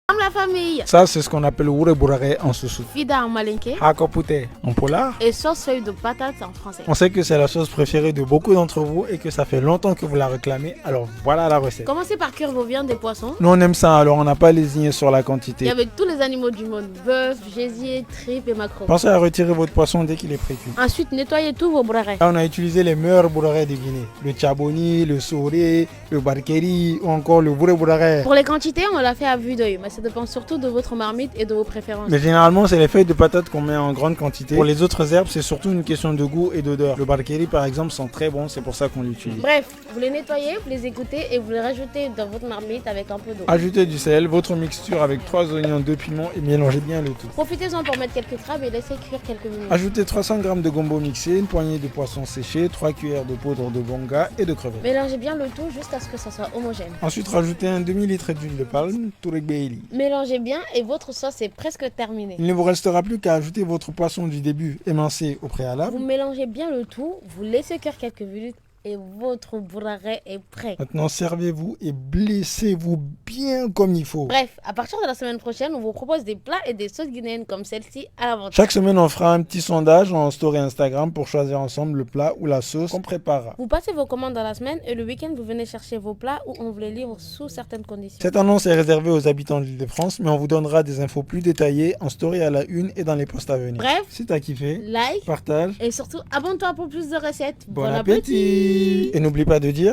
Comme la famille. Ça, c'est ce qu'on appelle wure burare en soussou. Fida en malinké. Hakopute en polar. Et sauce feuille de patate en français. On sait que c'est la sauce préférée de beaucoup d'entre vous et que ça fait longtemps que vous la réclamez. Alors voilà la recette. Commencez par cuire vos viandes et poissons. Nous on aime ça, alors on n'a pas lésiné sur la Et quantité. avec tous les animaux du monde. Bœuf, gésier, tripes et maquereau. Pensez à retirer votre poisson dès qu'il est pré-cuit. Ensuite, nettoyez tous vos brarets. Là, on a utilisé les meilleurs burare de Guinée. Le tchaboni, le soré, le barkeri ou encore le bourré burare. Pour les quantités, on l'a fait à vue d'œil, mais ça dépend surtout de votre marmite et de vos préférences. Mais généralement, c'est les feuilles de patates qu'on met en grande quantité. Pour les autres herbes, c'est surtout une question de goût et d'odeur. Le barkeri, par exemple, sent très bon, c'est pour ça qu'on l'utilise. Bref, vous les nettoyez, vous les égouttez et vous les rajoutez dans votre marmite avec un peu d'eau. Ajoutez du sel, votre mixture avec 3 oignons, 2 piments et mélangez bien le tout. Profitez-en pour mettre quelques crabes et laissez cuire quelques minutes. Ajoutez 300 g de gombo mixé, une poignée de poisson séché, 3 cuillères de poudre de bonga et de crevettes. Mélangez bien le tout jusqu'à ce que ça soit homogène. Ensuite, rajoutez un demi-litre d'huile de palme, Tourek Beili. Mélangez bien et votre sauce est presque terminée. Il ne vous restera plus qu'à ajouter votre poisson du début émincé au préalable. Vous mélangez bien le tout, vous laissez cuire quelques minutes et votre bourraret est prêt. Maintenant, servez-vous et blessez-vous bien comme il faut. Bref, à partir de la semaine prochaine, on vous propose des plats et des sauces guinéennes comme celle-ci à la vente. Chaque semaine, on fera un petit sondage en story Instagram pour choisir ensemble le plat ou la sauce qu'on préparera. Vous passez vos commandes dans la semaine et le week-end, vous venez chercher vos plats ou on vous les livre sous certaines conditions. Cette annonce est réservée aux habitants de l'Île-de-France, mais on vous donnera des infos plus détaillées en story à la une et dans les posts à venir. Bref, Si t'as kiffé, like partage. et surtout abonne-toi pour plus de recettes. Bon appétit! Et n'oublie pas de dire